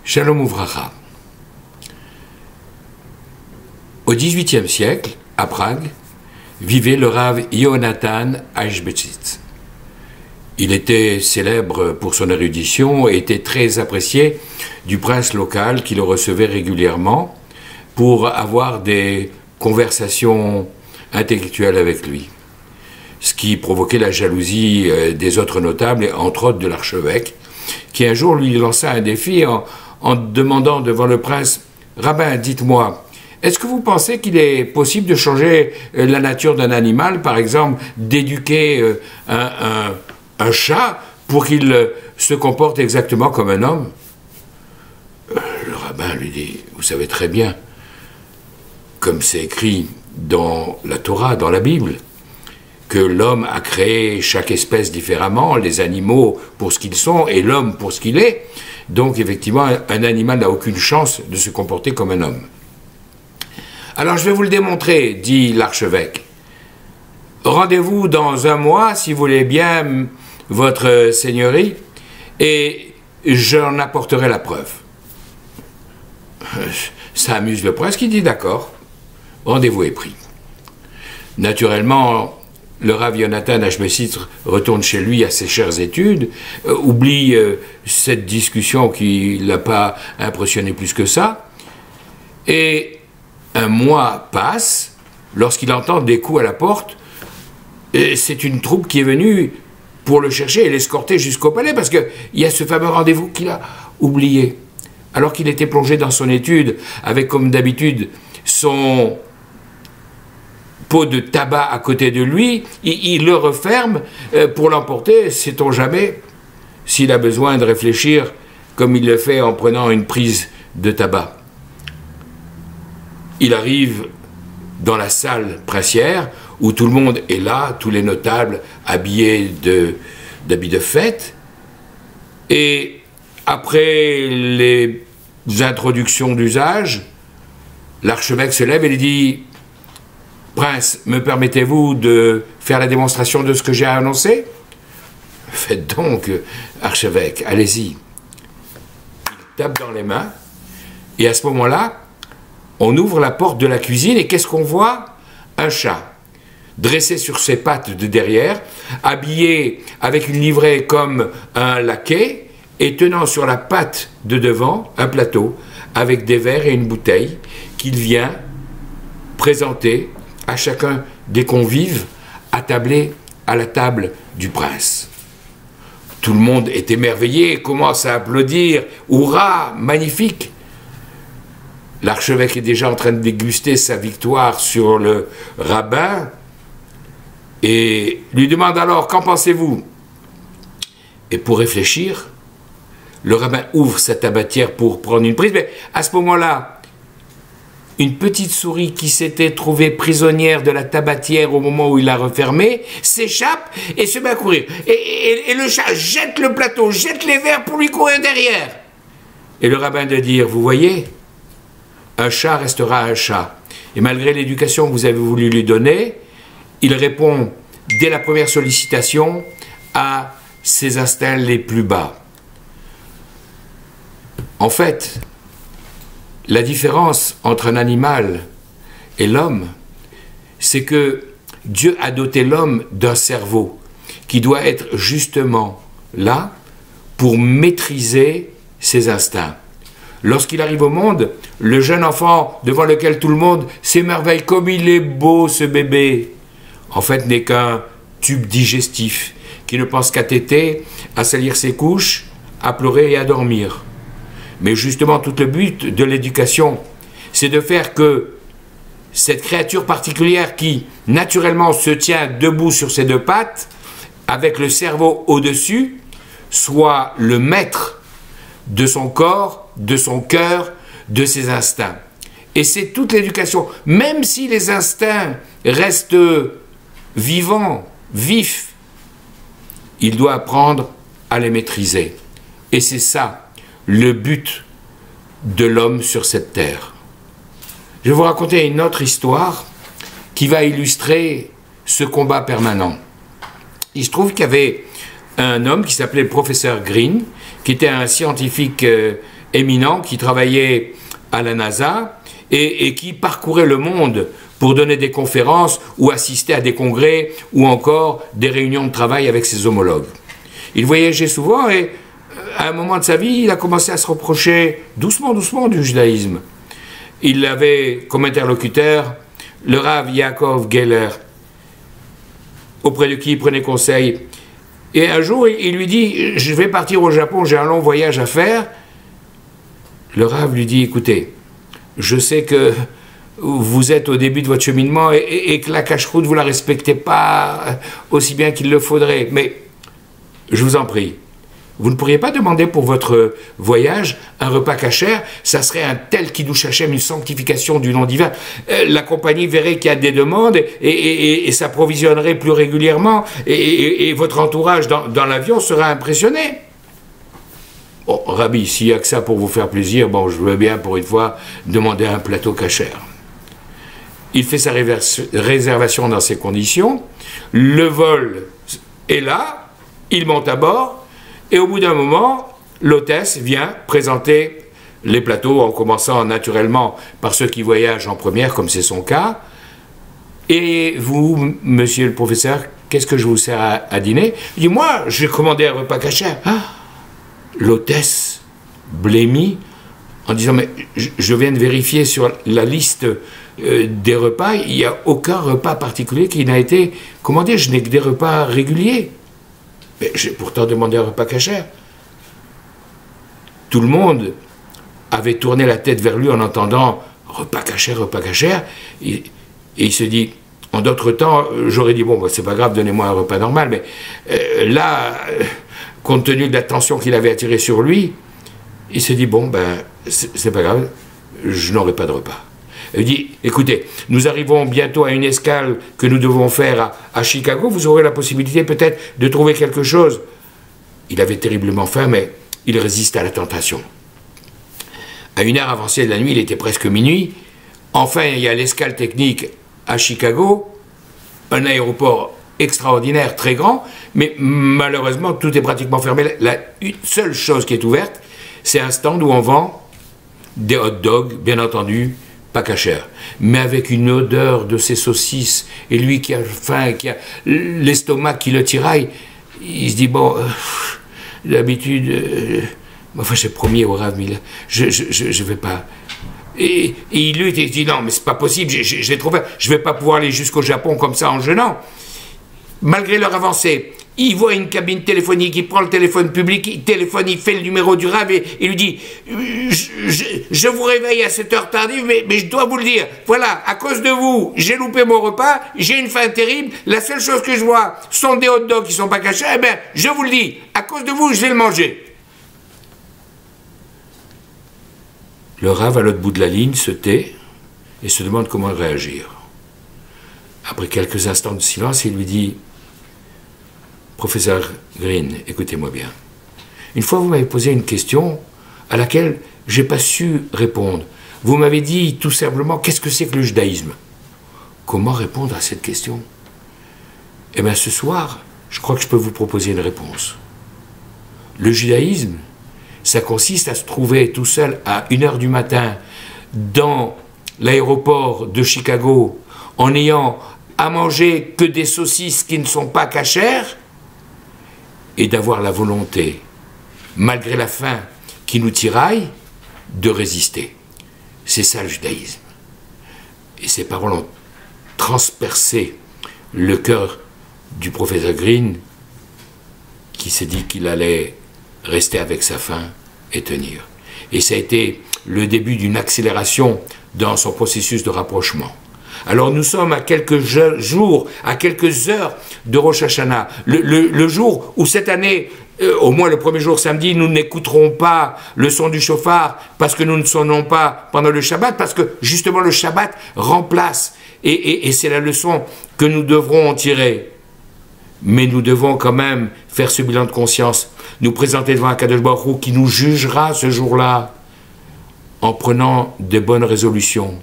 Shalom Uvracha. Au XVIIIe siècle, à Prague, vivait le Rav Yonatan Ashbezitz. Il était célèbre pour son érudition et était très apprécié du prince local qui le recevait régulièrement pour avoir des conversations intellectuelles avec lui. Ce qui provoquait la jalousie des autres notables, et entre autres de l'archevêque, qui un jour lui lança un défi en demandant devant le prince « Rabbin, dites-moi, est-ce que vous pensez qu'il est possible de changer la nature d'un animal, par exemple d'éduquer un chat pour qu'il se comporte exactement comme un homme ?» Le rabbin lui dit « Vous savez très bien, comme c'est écrit dans la Torah, dans la Bible, que l'homme a créé chaque espèce différemment, les animaux pour ce qu'ils sont et l'homme pour ce qu'il est. Donc effectivement, un animal n'a aucune chance de se comporter comme un homme. » Alors je vais vous le démontrer, dit l'archevêque. Rendez-vous dans un mois, si vous voulez bien, votre seigneurie, et j'en apporterai la preuve. Ça amuse le prince qui dit d'accord. Rendez-vous est pris. Naturellement, le Rav Yonatan Ashbezitz retourne chez lui à ses chères études, oublie cette discussion qui ne l'a pas impressionné plus que ça, et un mois passe lorsqu'il entend des coups à la porte. C'est une troupe qui est venue pour le chercher et l'escorter jusqu'au palais, parce qu'il y a ce fameux rendez-vous qu'il a oublié. Alors qu'il était plongé dans son étude, avec comme d'habitude son pot de tabac à côté de lui, il le referme pour l'emporter, sait-on jamais, s'il a besoin de réfléchir comme il le fait en prenant une prise de tabac. Il arrive dans la salle princière où tout le monde est là, tous les notables habillés d'habits de fête, et après les introductions d'usage, l'archevêque se lève et lui dit « Prince, me permettez-vous de faire la démonstration de ce que j'ai annoncé ?»« Faites donc, archevêque, allez-y. » Il tape dans les mains, et à ce moment-là, on ouvre la porte de la cuisine, et qu'est-ce qu'on voit? Un chat, dressé sur ses pattes de derrière, habillé avec une livrée comme un laquais, et tenant sur la patte de devant un plateau, avec des verres et une bouteille, qu'il vient présenter à chacun des convives attablés à la table du prince. Tout le monde est émerveillé, commence à applaudir. « Hurrah, magnifique !» L'archevêque est déjà en train de déguster sa victoire sur le rabbin et lui demande alors « Qu'en pensez-vous » Et pour réfléchir, le rabbin ouvre sa tabatière pour prendre une prise, mais à ce moment-là, une petite souris qui s'était trouvée prisonnière de la tabatière au moment où il l'a refermée s'échappe et se met à courir. Et le chat jette le plateau, jette les verres pour lui courir derrière. Et le rabbin de dire « Vous voyez, un chat restera un chat. Et malgré l'éducation que vous avez voulu lui donner, il répond dès la première sollicitation à ses instincts les plus bas. » En fait, la différence entre un animal et l'homme, c'est que Dieu a doté l'homme d'un cerveau qui doit être justement là pour maîtriser ses instincts. Lorsqu'il arrive au monde, le jeune enfant devant lequel tout le monde s'émerveille, comme il est beau ce bébé, en fait n'est qu'un tube digestif qui ne pense qu'à téter, à salir ses couches, à pleurer et à dormir. Mais justement, tout le but de l'éducation, c'est de faire que cette créature particulière qui, naturellement, se tient debout sur ses deux pattes, avec le cerveau au-dessus, soit le maître de son corps, de son cœur, de ses instincts. Et c'est toute l'éducation. Même si les instincts restent vivants, vifs, il doit apprendre à les maîtriser. Et c'est ça le but de l'homme sur cette terre. Je vais vous raconter une autre histoire qui va illustrer ce combat permanent. Il se trouve qu'il y avait un homme qui s'appelait le professeur Green, qui était un scientifique éminent qui travaillait à la NASA et qui parcourait le monde pour donner des conférences ou assister à des congrès ou encore des réunions de travail avec ses homologues. Il voyageait souvent et à un moment de sa vie, il a commencé à se reprocher doucement, doucement du judaïsme. Il avait comme interlocuteur le Rav Yaakov Geller, auprès de qui il prenait conseil. Et un jour, il lui dit, je vais partir au Japon, j'ai un long voyage à faire. Le Rav lui dit, écoutez, je sais que vous êtes au début de votre cheminement et que la cache-route, vous ne la respectez pas aussi bien qu'il le faudrait. Mais je vous en prie, vous ne pourriez pas demander pour votre voyage un repas cachère? Ça serait un tel Kiddush Hashem, une sanctification du nom divin. La compagnie verrait qu'il y a des demandes et s'approvisionnerait plus régulièrement et votre entourage dans l'avion sera impressionné. Bon, Rabbi, s'il n'y a que ça pour vous faire plaisir, bon, je veux bien pour une fois demander un plateau cachère. Il fait sa réservation dans ces conditions. Le vol est là, il monte à bord. Et au bout d'un moment, l'hôtesse vient présenter les plateaux, en commençant naturellement par ceux qui voyagent en première, comme c'est son cas. Et vous, monsieur le professeur, qu'est-ce que je vous sers à dîner? Il dit, moi, j'ai commandé un repas cachère. Ah, l'hôtesse blêmie, en disant, mais je viens de vérifier sur la liste des repas, il n'y a aucun repas particulier qui n'a été commandé. Je n'ai que des repas réguliers. Mais j'ai pourtant demandé un repas cachère. Tout le monde avait tourné la tête vers lui en entendant repas cachère. Et il se dit, en d'autres temps, j'aurais dit, bon, bah, c'est pas grave, donnez-moi un repas normal. Mais là, compte tenu de l'attention qu'il avait attirée sur lui, il se dit, bon, ben, c'est pas grave, je n'aurai pas de repas. Il dit, écoutez, nous arrivons bientôt à une escale que nous devons faire à Chicago, vous aurez la possibilité peut-être de trouver quelque chose. Il avait terriblement faim, mais il résiste à la tentation. À une heure avancée de la nuit, il était presque minuit. Enfin, il y a l'escale technique à Chicago, un aéroport extraordinaire, très grand, mais malheureusement, tout est pratiquement fermé. Une seule chose qui est ouverte, c'est un stand où on vend des hot dogs, bien entendu, pas cachère, mais avec une odeur de ces saucisses, et lui qui a faim, qui a l'estomac qui le tiraille, il se dit, bon, d'habitude, enfin j'ai promis au Rav, mais je vais pas. Et il lui dit, non, mais c'est pas possible, j'ai trop faim, je vais pas pouvoir aller jusqu'au Japon comme ça en jeûnant. Malgré leur avancée, il voit une cabine téléphonique, il prend le téléphone public, il téléphone, il fait le numéro du Rav et il lui dit je vous réveille à cette heure tardive, mais je dois vous le dire, voilà, à cause de vous, j'ai loupé mon repas, j'ai une faim terrible, la seule chose que je vois sont des hot dogs qui sont pas cachés, eh bien, je vous le dis, à cause de vous, je vais le manger. Le Rav, à l'autre bout de la ligne, se tait et se demande comment réagir. Après quelques instants de silence, il lui dit, professeur Green, écoutez-moi bien. Une fois, vous m'avez posé une question à laquelle je n'ai pas su répondre. Vous m'avez dit tout simplement, qu'est-ce que c'est que le judaïsme? Comment répondre à cette question? Eh bien, ce soir, je crois que je peux vous proposer une réponse. Le judaïsme, ça consiste à se trouver tout seul à 1h du matin dans l'aéroport de Chicago en n'ayant à manger que des saucisses qui ne sont pas cachères et d'avoir la volonté, malgré la faim qui nous tiraille, de résister. C'est ça le judaïsme. Et ces paroles ont transpercé le cœur du professeur Green qui s'est dit qu'il allait rester avec sa faim et tenir. Et ça a été le début d'une accélération dans son processus de rapprochement. Alors nous sommes à quelques jours, à quelques heures de Rosh Hashanah, le jour où cette année, au moins le premier jour samedi, nous n'écouterons pas le son du chauffard parce que nous ne sonnons pas pendant le Shabbat, parce que justement le Shabbat remplace, et c'est la leçon que nous devrons en tirer. Mais nous devons quand même faire ce bilan de conscience, nous présenter devant Akadosh Baruch Hu qui nous jugera ce jour-là en prenant de bonnes résolutions.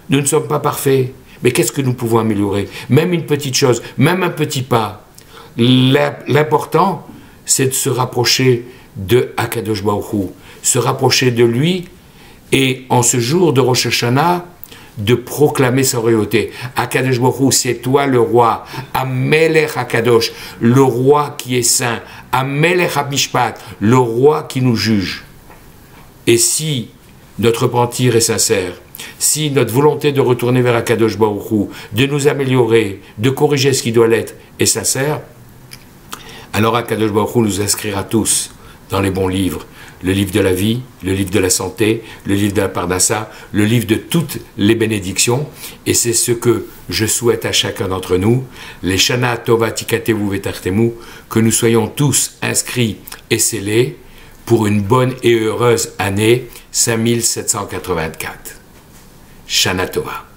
Nous ne sommes pas parfaits, mais qu'est-ce que nous pouvons améliorer? Même une petite chose, même un petit pas. L'important, c'est de se rapprocher de Akadosh Baruch Hu, se rapprocher de lui et en ce jour de Rosh Hashanah, de proclamer sa royauté. Akadosh Baruch Hu, c'est toi le roi, Amelech Akadosh, le roi qui est saint, Amelech Hamishpat, le roi qui nous juge. Et si notre repentir est sincère, si notre volonté de retourner vers Akadosh Baruch Hu, de nous améliorer, de corriger ce qui doit l'être, est sincère, alors Akadosh Baruch Hu nous inscrira tous dans les bons livres. Le livre de la vie, le livre de la santé, le livre de la Parnassa, le livre de toutes les bénédictions. Et c'est ce que je souhaite à chacun d'entre nous, les Shana Tova Tikatevu Vetartemu, que nous soyons tous inscrits et scellés pour une bonne et heureuse année 5784. Shana Tova.